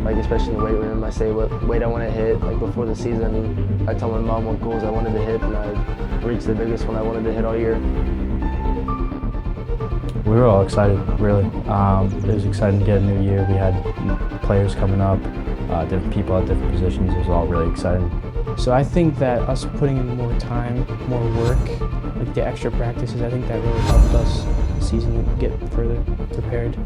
like especially in the weight room. I say what weight I want to hit. Like before the season, I tell my mom what goals I wanted to hit, and I reached the biggest one I wanted to hit all year. We were all excited, really. It was exciting to get a new year. We had players coming up, different people at different positions. It was all really exciting. So I think that us putting in more time, more work, like the extra practices, I think that really helped us this season get further prepared.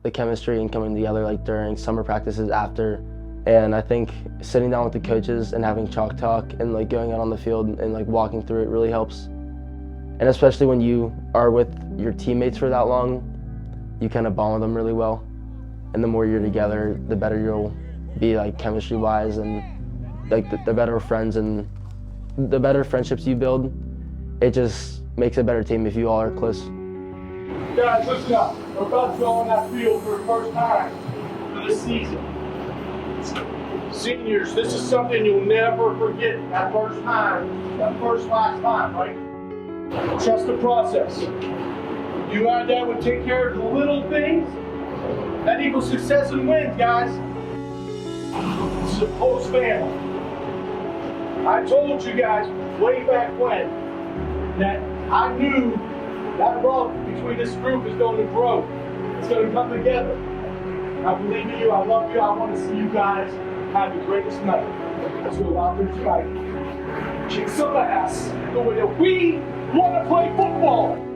The chemistry and coming together like during summer practices after, and I think sitting down with the coaches and having chalk talk and like going out on the field and like walking through it really helps. And especially when you are with your teammates for that long, you kind of bond with them really well. And the more you're together, the better you'll be like chemistry wise, and like the better friends and the better friendships you build. It just makes a better team if you all are close. Guys, listen up. We're about to go on that field for the first time for this season. Seniors, this is something you'll never forget. That first time, that first last time, right? Trust the process. You and Dad would take care of the little things. That equals success and wins, guys. This is a close family. I told you guys way back when that I knew that love between this group is going to grow. It's going to come together. I believe in you. I love you. I want to see you guys have the greatest night. Let's go out there tonight. Kick some ass the way that we want to play football.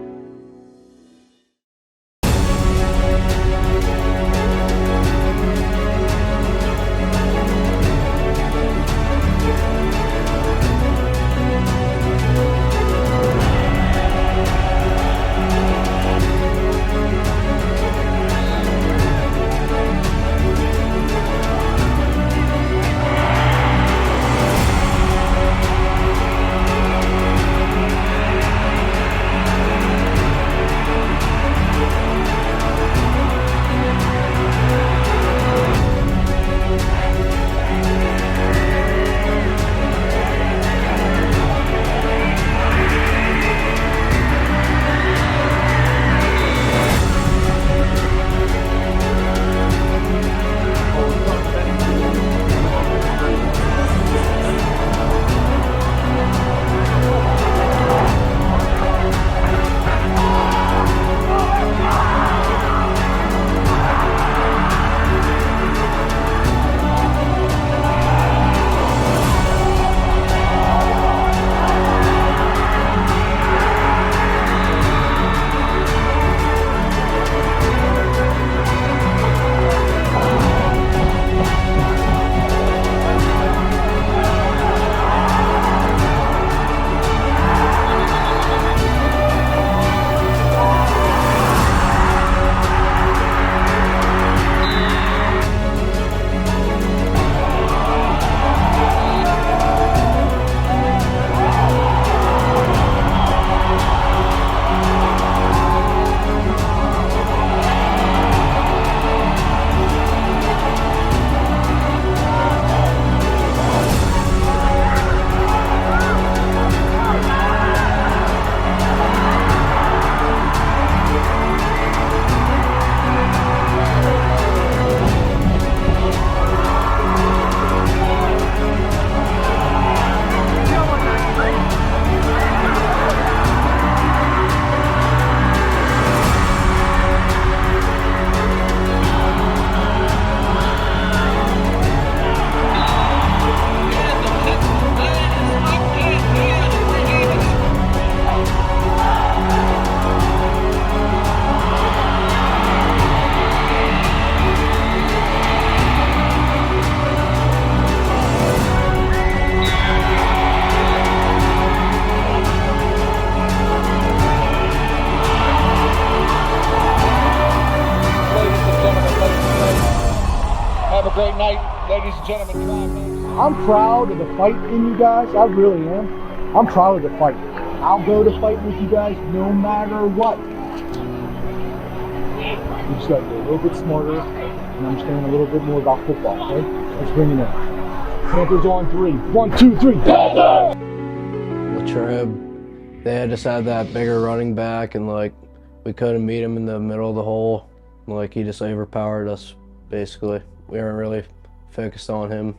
great night, ladies and gentlemen. I'm proud of the fight in you guys. I really am. I'm proud of the fight. I'll go to fight with you guys no matter what. We just got to be a little bit smarter and understand a little bit more about football, okay? Let's bring it in. Panthers on 3. 1, 2, 3. Panthers! Latrobe, they had just had that bigger running back, and like we couldn't meet him in the middle of the hole. Like he just overpowered us, basically. We weren't really focused on him.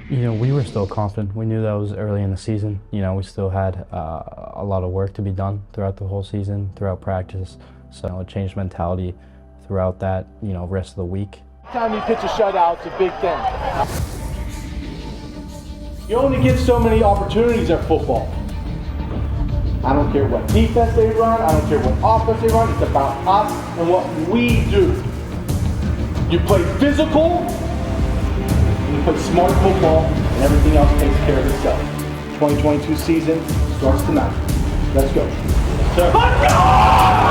You know, we were still confident. We knew that was early in the season. You know, we still had a lot of work to be done throughout the whole season, throughout practice. So it changed mentality throughout that, you know, rest of the week. Time you pitch a shutout, it's a big thing. You only get so many opportunities at football. I don't care what defense they run, I don't care what offense they run, it's about us and what we do. You play physical, you play smart football, and everything else takes care of itself. 2022 season starts tonight. Let's go. Let's go!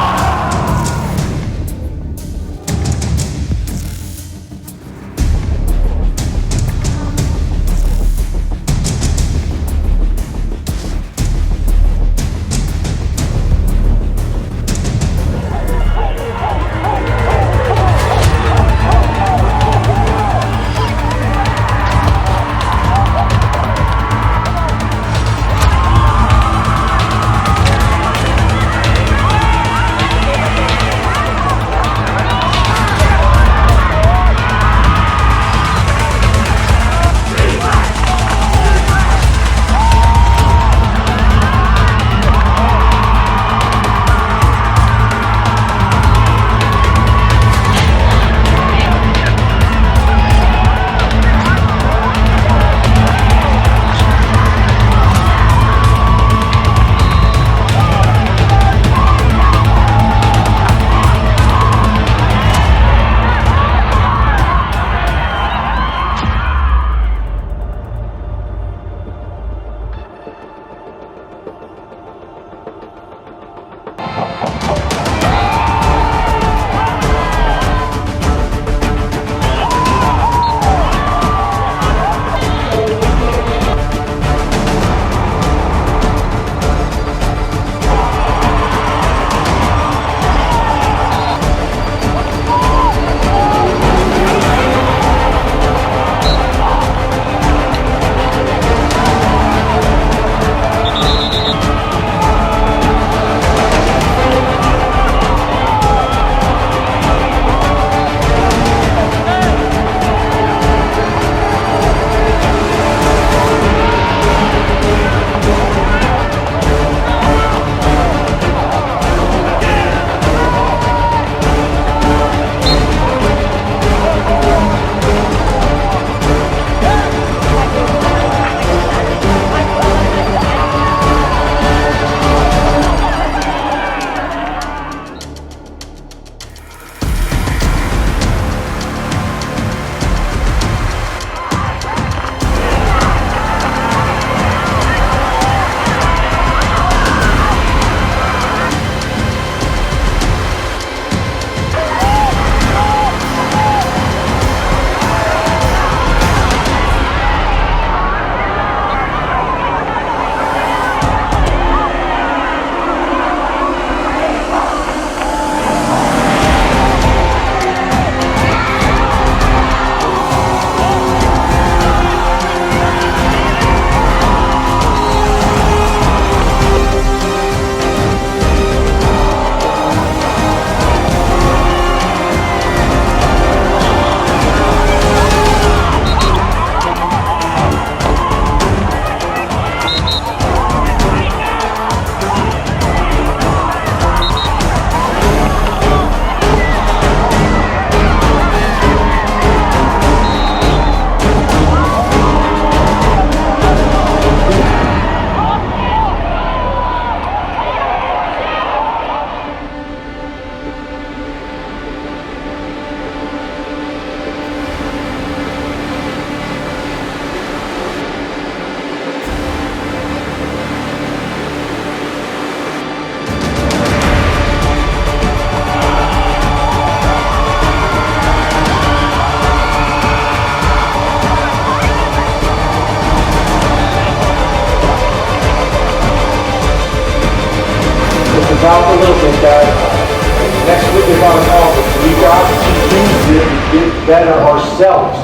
about confidence. We've got to use it to get better ourselves.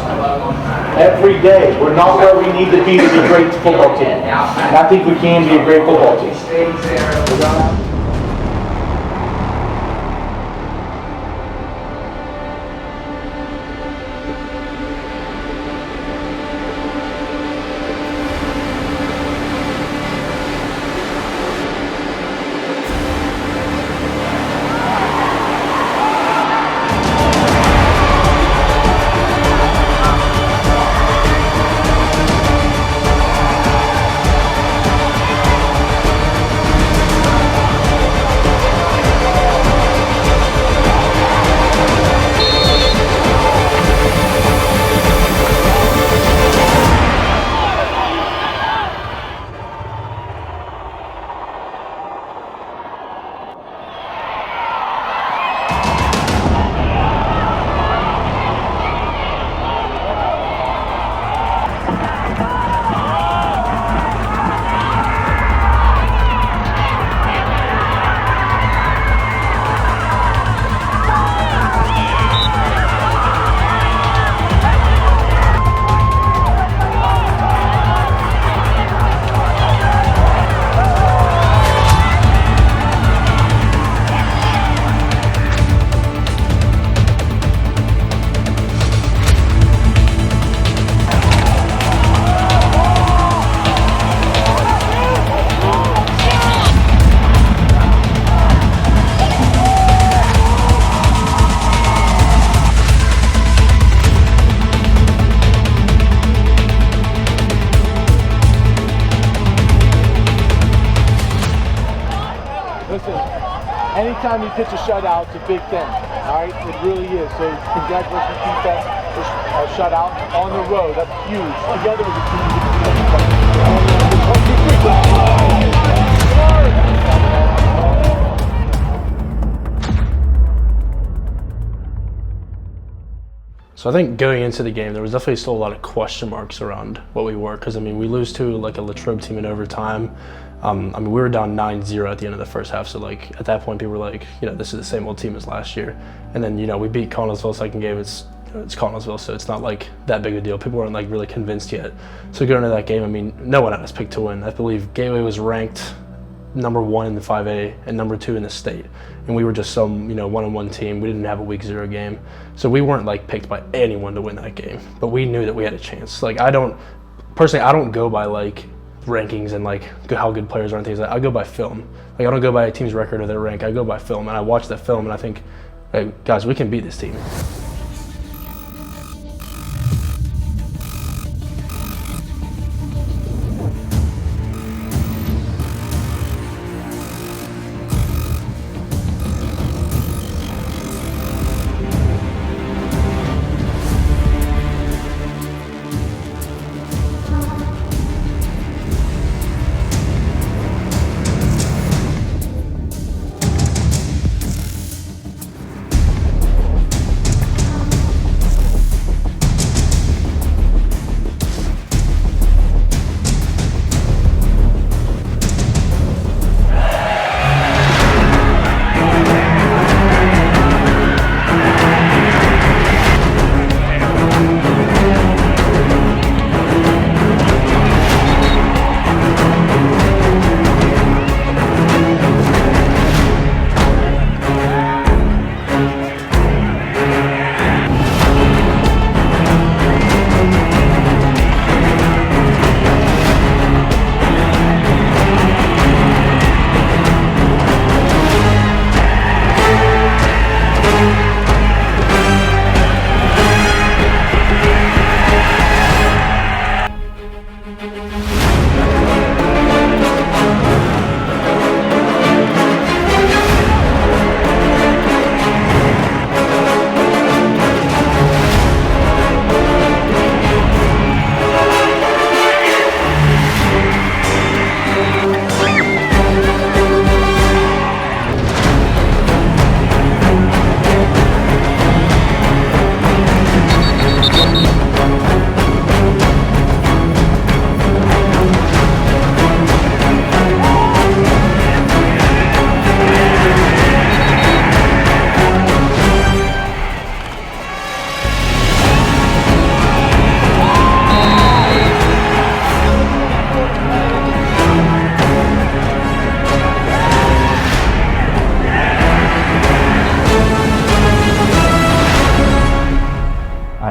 Every day. We're not where we need to be a great football team. And I think we can be a great football team. Listen, anytime you pitch a shutout, it's a big thing. All right, it really is. So congratulations, defense, for a shutout on the road. That's huge. Together as a team. So I think going into the game, there was definitely still a lot of question marks around what we were, because I mean, we lose to like a Latrobe team in overtime. I mean, we were down 9-0 at the end of the first half, so like at that point, people were like, you know, this is the same old team as last year. And then, you know, we beat Connellsville second game. It's Connellsville, so it's not like that big a deal. People weren't like really convinced yet. So going into that game, I mean, no one had us picked to win. I believe Gateway was ranked #1 in the 5A and #2 in the state, and we were just some, you know, one-on-one team. We didn't have a week 0 game, so we weren't like picked by anyone to win that game. But we knew that we had a chance. Like I don't go by like rankings and like how good players are and things like that. I go by film. Like I don't go by a team's record or their rank. I go by film, and I watch that film and I think, hey, guys, we can beat this team.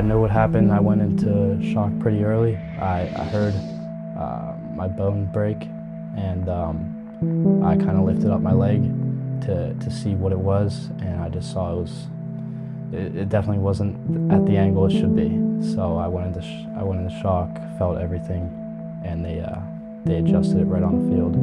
know what happened. I went into shock pretty early. I heard my bone break, and I kind of lifted up my leg to see what it was, and I just saw it definitely wasn't at the angle it should be. So I went into shock, felt everything, and they adjusted it right on the field.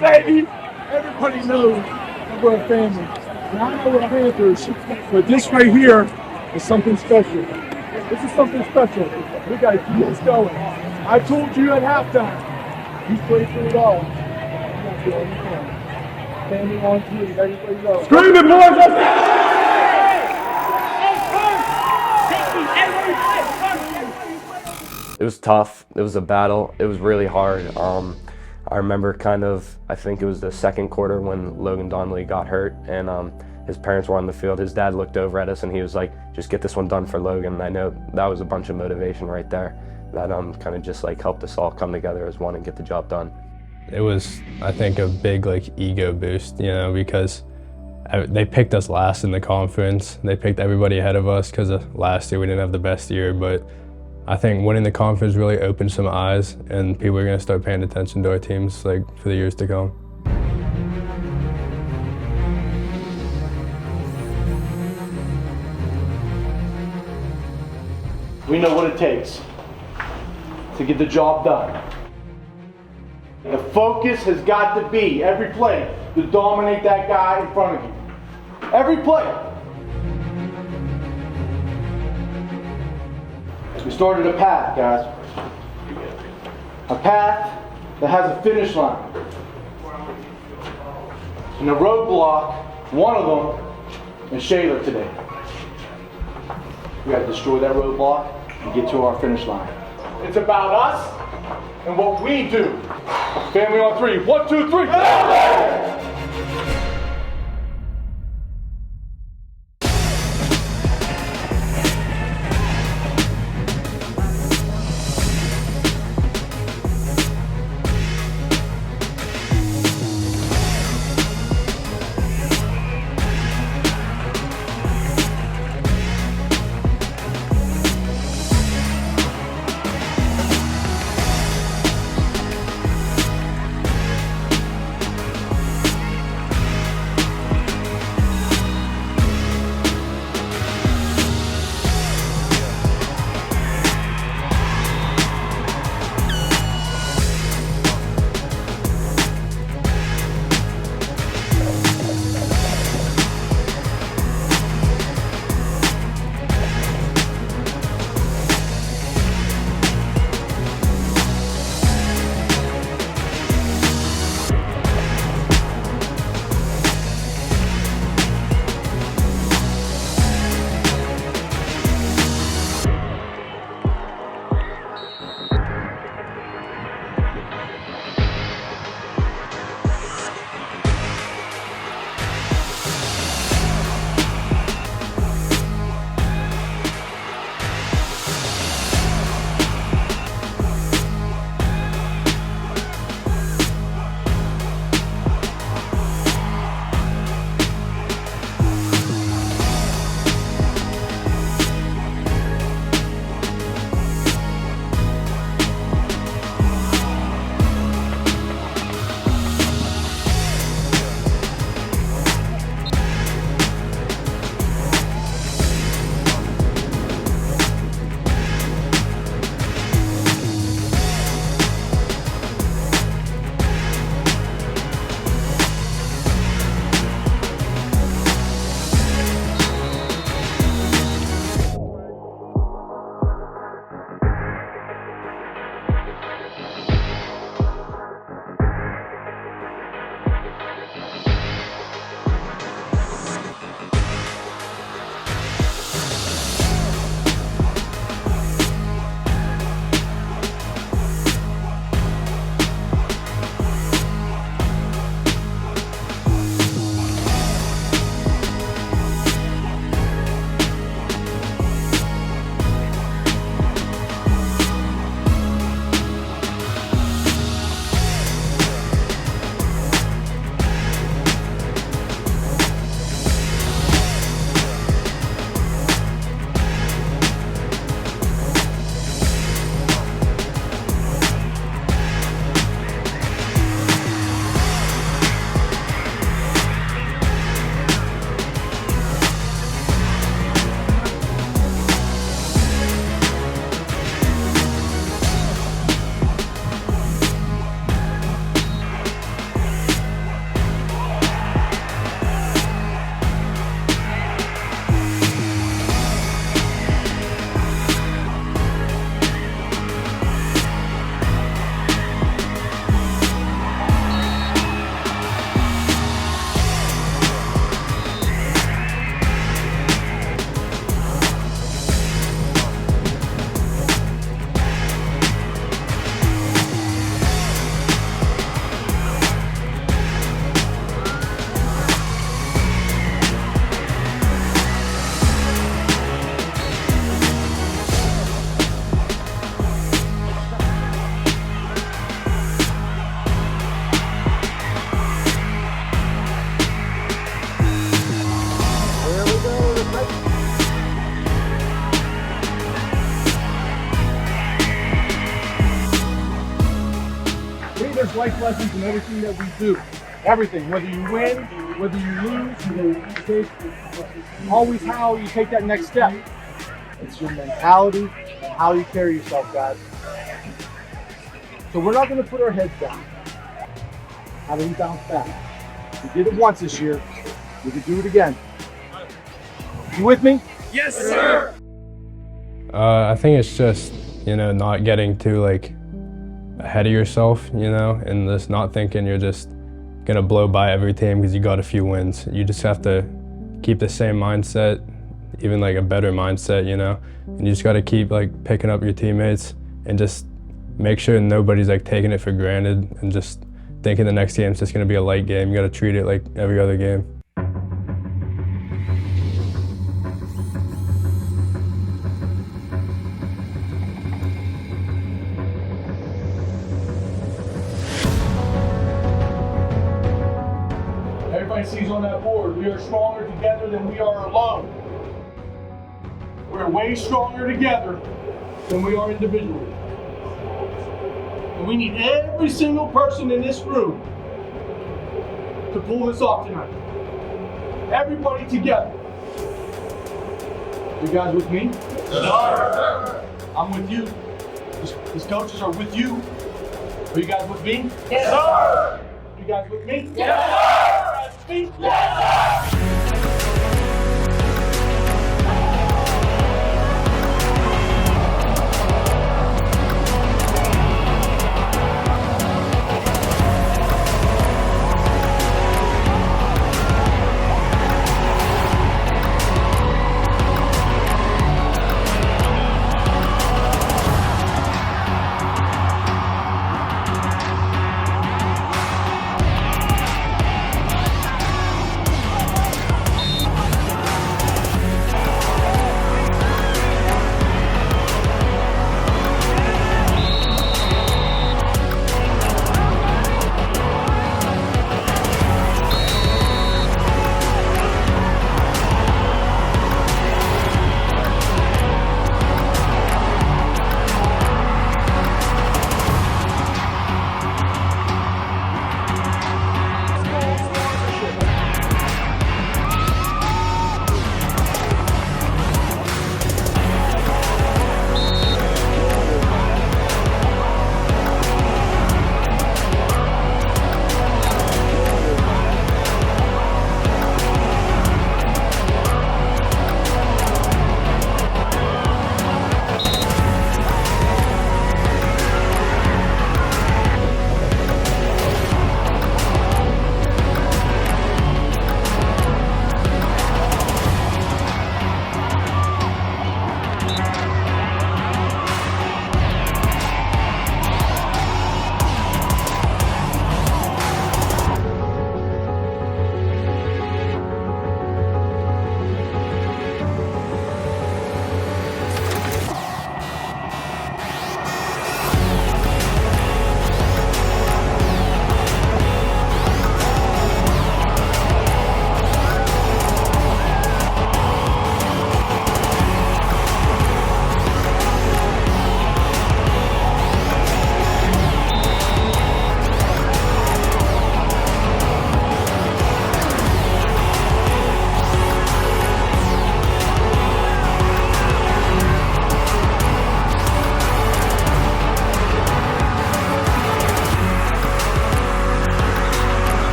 Baby, everybody knows that we're a family. And I know we're Panthers, but this right here is something special. This is something special. We got to keep this going. I told you at halftime, you played through it all. Family on team, everybody knows. Scream it, boys! It was tough. It was a battle. It was really hard. I remember I think it was the second quarter when Logan Donnelly got hurt, and his parents were on the field. His dad looked over at us and he was like, just get this one done for Logan. And I know that was a bunch of motivation right there that kind of just like helped us all come together as one and get the job done. It was, I think, a big ego boost, because they picked us last in the conference. They picked everybody ahead of us because last year we didn't have the best year, but I think winning the conference really opened some eyes, and people are going to start paying attention to our teams for the years to come. We know what it takes to get the job done. The focus has got to be, every play, to dominate that guy in front of you. Every play. We started a path, guys. A path that has a finish line. And a roadblock, one of them is Shaler today. We got to destroy that roadblock. and get to our finish line. It's about us and what we do. Family on three. 1, 2, 3. Family! there's life lessons in everything that we do. Everything, whether you win, whether you lose, always how you take that next step. It's your mentality and how you carry yourself, guys. So we're not going to put our heads down. How do we bounce back? We did it once this year. We can do it again. You with me? Yes, sir. I think it's just, not getting too ahead of yourself, and just not thinking you're just gonna blow by every team because you got a few wins. You just have to keep the same mindset, even like a better mindset, you know. And you just got to keep like picking up your teammates and just make sure nobody's like taking it for granted and just thinking the next game's just going to be a light game. You got to treat it like every other game. Everybody sees on that board, we are stronger together than we are alone. We're way stronger together than we are individually. And we need every single person in this room to pull this off tonight. Everybody together. You guys with me? Yes. I'm with you. These coaches are with you. Are you guys with me? Yes, sir. You guys with me? Yes, sir. You guys with me? Yes, sir.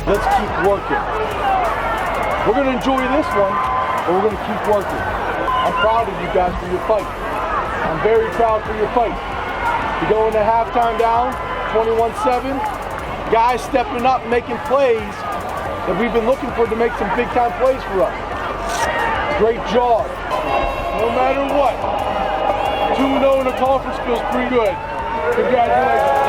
Let's keep working. We're going to enjoy this one, but we're going to keep working. I'm proud of you guys for your fight. I'm very proud for your fight. You go into halftime down, 21-7. Guys stepping up, making plays that we've been looking for to make some big-time plays for us. Great job. No matter what, 2-0 in the conference feels pretty good. Congratulations.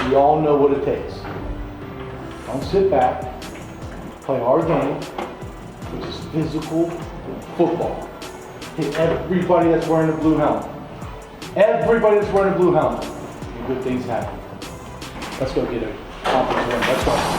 We all know what it takes. Don't sit back. Play our game, which is physical football. Hit everybody that's wearing a blue helmet. Everybody that's wearing a blue helmet. And good things happen. Let's go get a conference win. Let's go.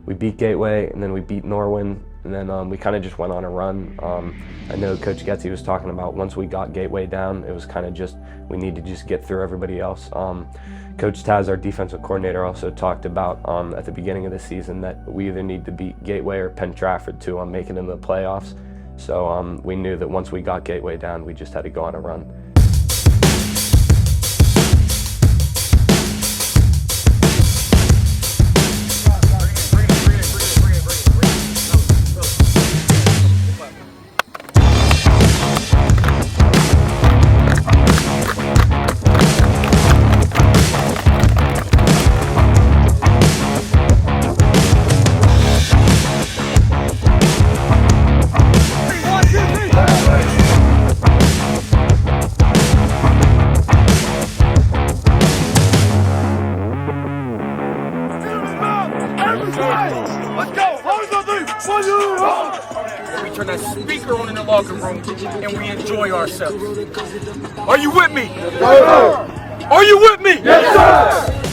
We beat Gateway, and then we beat Norwin, and then we kind of just went on a run. I know Coach Getty was talking about once we got Gateway down, it was kind of just, we need to just get through everybody else. Coach Taz, our defensive coordinator, also talked about at the beginning of the season that we either need to beat Gateway or Penn Trafford to make it into the playoffs. So we knew that once we got Gateway down, we just had to go on a run. locker room and we enjoy ourselves. Are you with me? Yes, sir. Are you with me? Yes, sir.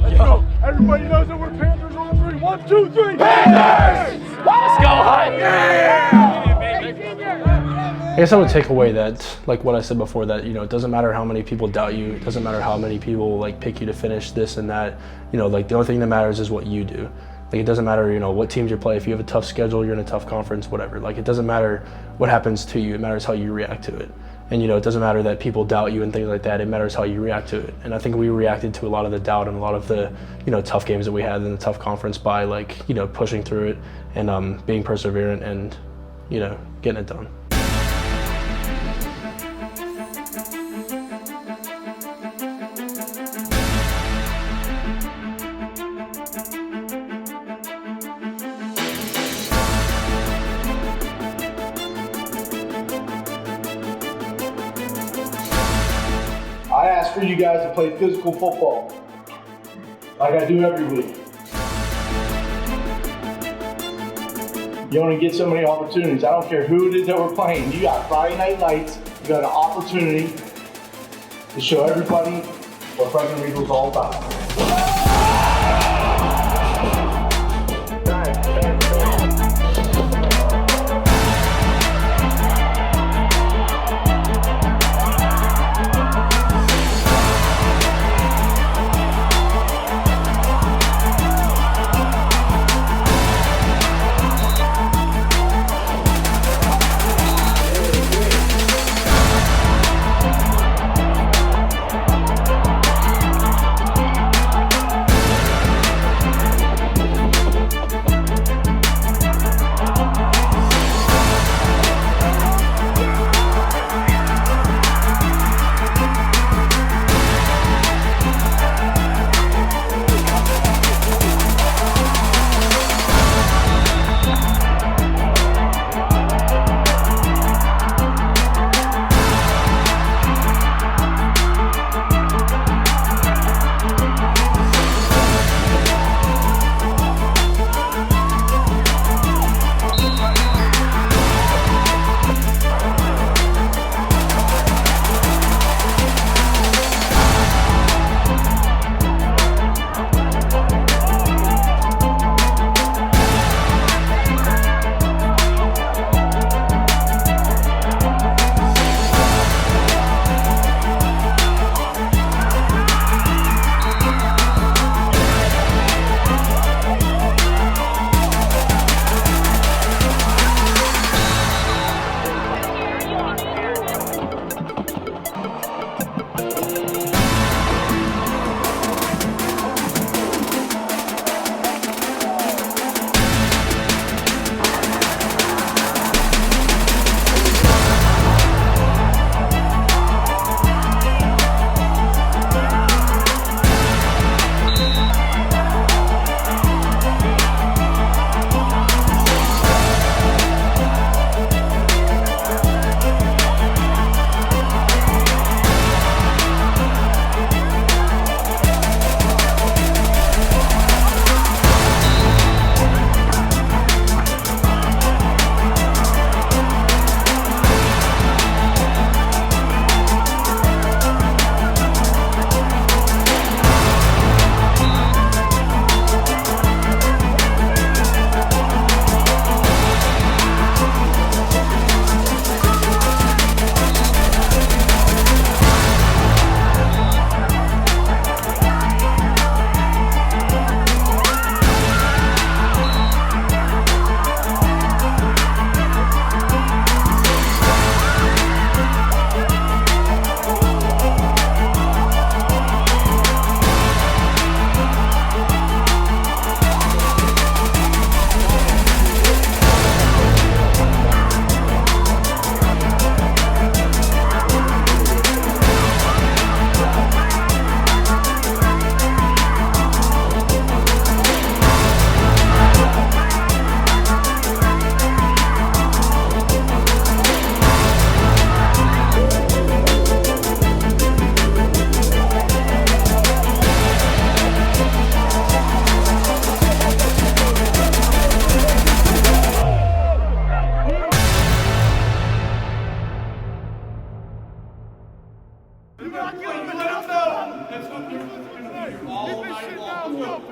Let's go. Everybody knows that we're Panthers on 3. 1, 2, 3. Panthers! Let's go, Hunt! I guess I would take away that, like what I said before, that, you know, it doesn't matter how many people doubt you. It doesn't matter how many people like pick you to finish this and that. You know, like the only thing that matters is what you do. Like it doesn't matter, you know, what teams you play. If you have a tough schedule, you're in a tough conference, whatever. Like it doesn't matter what happens to you. It matters how you react to it. And, you know, it doesn't matter that people doubt you and things like that. It matters how you react to it. And I think we reacted to a lot of the doubt and a lot of the, you know, tough games that we had in the tough conference by, like, you know, pushing through it and being perseverant and, you know, getting it done. I asked for you guys to play physical football like I do every week. You only get so many opportunities. I don't care who it is that we're playing. You got Friday night lights. You got an opportunity to show everybody what Franklin Regional is all about. All night long. Let's go.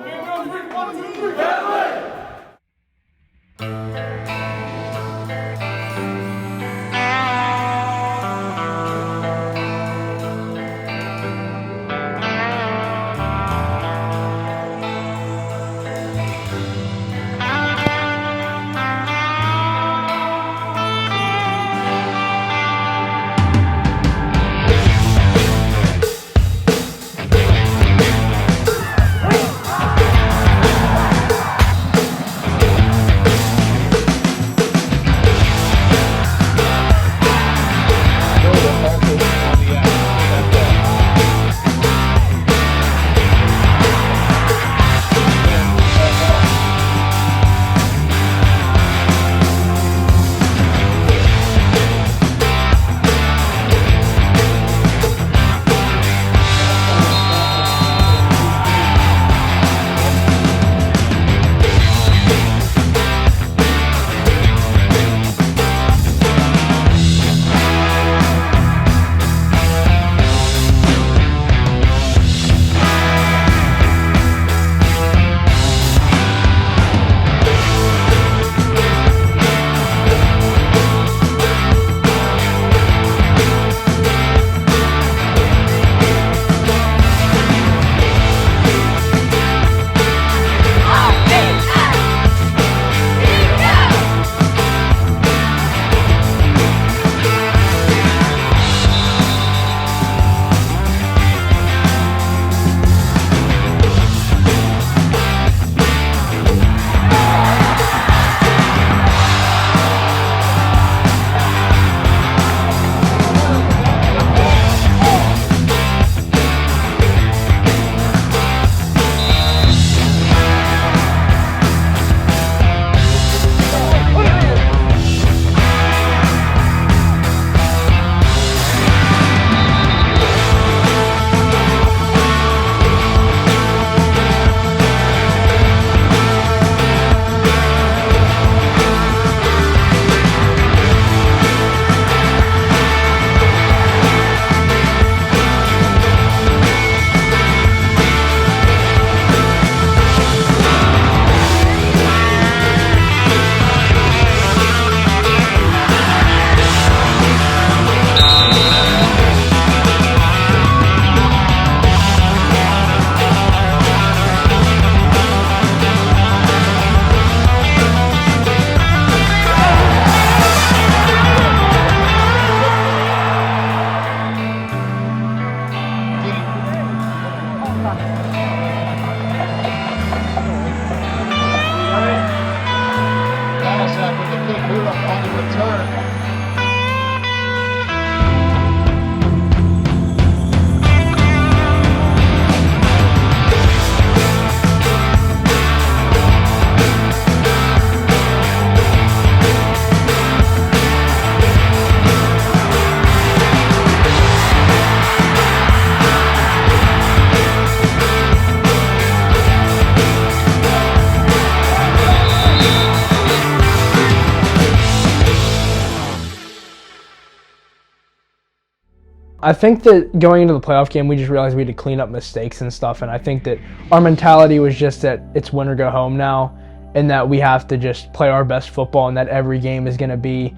I think that going into the playoff game, we just realized we had to clean up mistakes and stuff. And I think that our mentality was just that it's win or go home now, and that we have to just play our best football, and that every game is going to be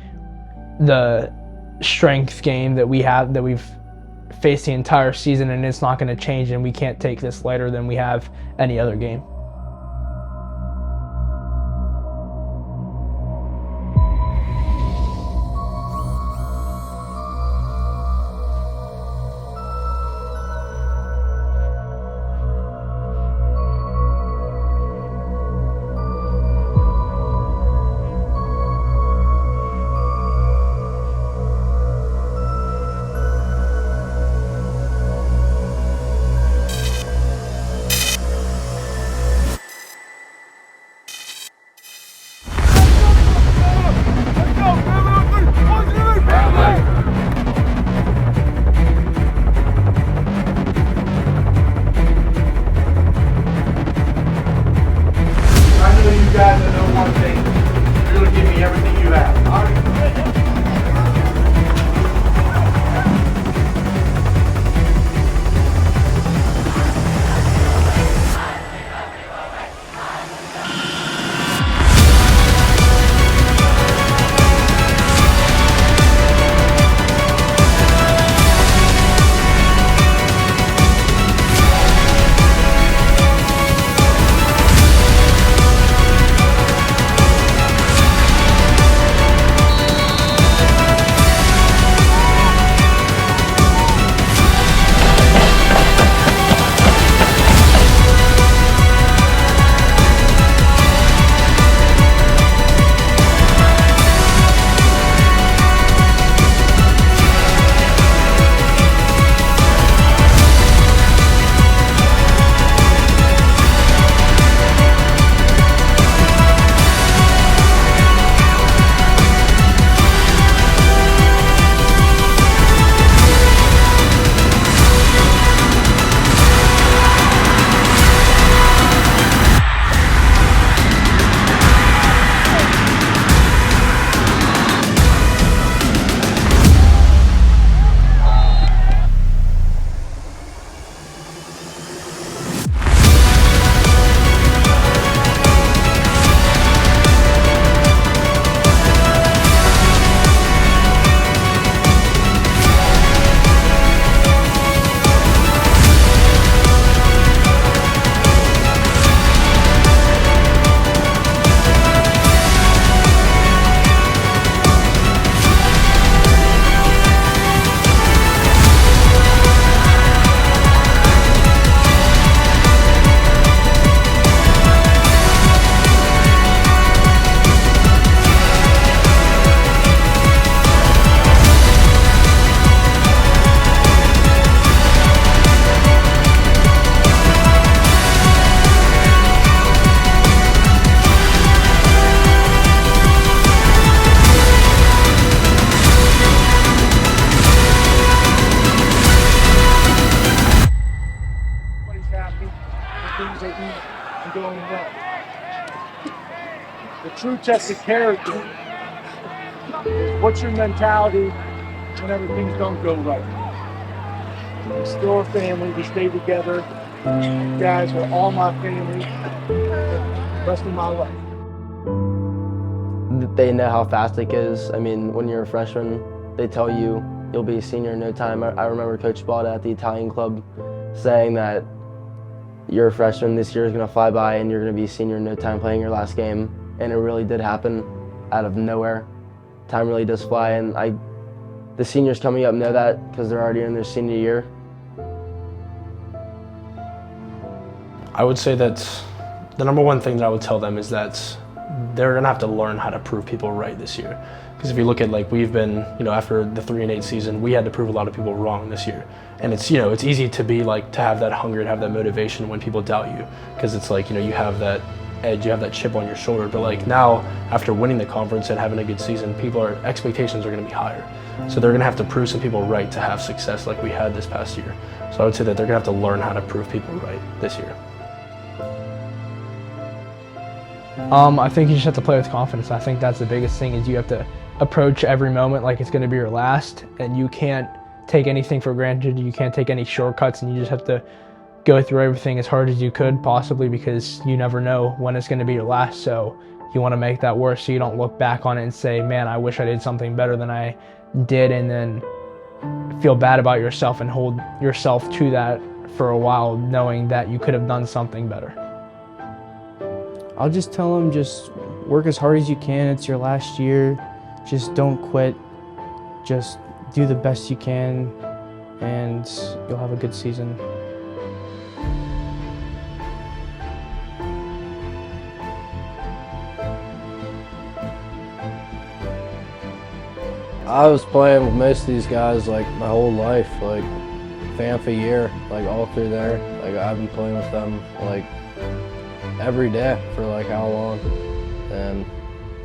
the strength game that we've faced the entire season, and it's not going to change, and we can't take this lighter than we have any other game. going well. The true test of character is what's your mentality whenever things don't go right. We're still a family. We stay together. You guys are all my family. The rest of my life. They know how fast it goes. I mean, when you're a freshman, they tell you you'll be a senior in no time. I remember Coach Balda at the Italian club saying that you're a freshman, this year is going to fly by and you're going to be a senior in no time playing your last game. And it really did happen out of nowhere. Time really does fly, and the seniors coming up know that because they're already in their senior year. I would say that the number one thing that I would tell them is that they're gonna have to learn how to prove people right this year. Because if you look at, like, we've been, after the 3-8 season, we had to prove a lot of people wrong this year. And it's, it's easy to be like, to have that hunger, to have that motivation when people doubt you. Because it's like, you have that edge, you have that chip on your shoulder. But like now, after winning the conference and having a good season, expectations are gonna be higher. So they're gonna have to prove some people right to have success like we had this past year. So I would say that they're gonna have to learn how to prove people right this year. I think you just have to play with confidence. I think that's the biggest thing, is you have to approach every moment like it's going to be your last, and you can't take anything for granted. You can't take any shortcuts, and you just have to go through everything as hard as you could possibly, because you never know when it's going to be your last. So you want to make that worse so you don't look back on it and say, man, I wish I did something better than I did, and then feel bad about yourself and hold yourself to that for a while, knowing that you could have done something better. I'll just tell them, just work as hard as you can. It's your last year. Just don't quit. Just do the best you can, and you'll have a good season. I was playing with most of these guys like my whole life, like FAMFA year, like all through there. Like I've been playing with them like every day for like how long, and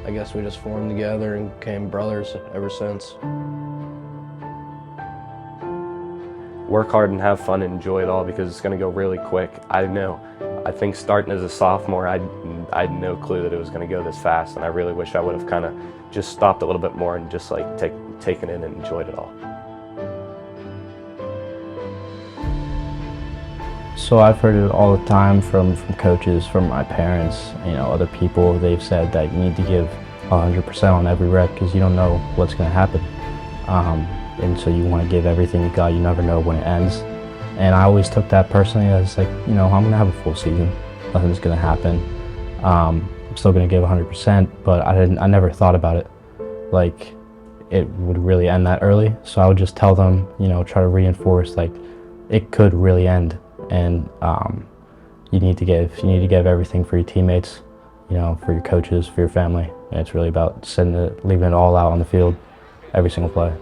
I guess we just formed together and became brothers ever since. Work hard and have fun and enjoy it all, because it's going to go really quick. I think starting as a sophomore, I had no clue that it was going to go this fast, and I really wish I would have kind of just stopped a little bit more and just like taken it and enjoyed it all. So I've heard it all the time from coaches, from my parents, other people. They've said that you need to give 100% on every rep, because you don't know what's going to happen. And so you want to give everything you got. You never know when it ends. And I always took that personally as like, I'm going to have a full season. Nothing's going to happen. I'm still going to give 100%, but I never thought about it like it would really end that early. So I would just tell them, try to reinforce like it could really end. And you need to give everything for your teammates, for your coaches, for your family. And it's really about leaving it all out on the field every single play.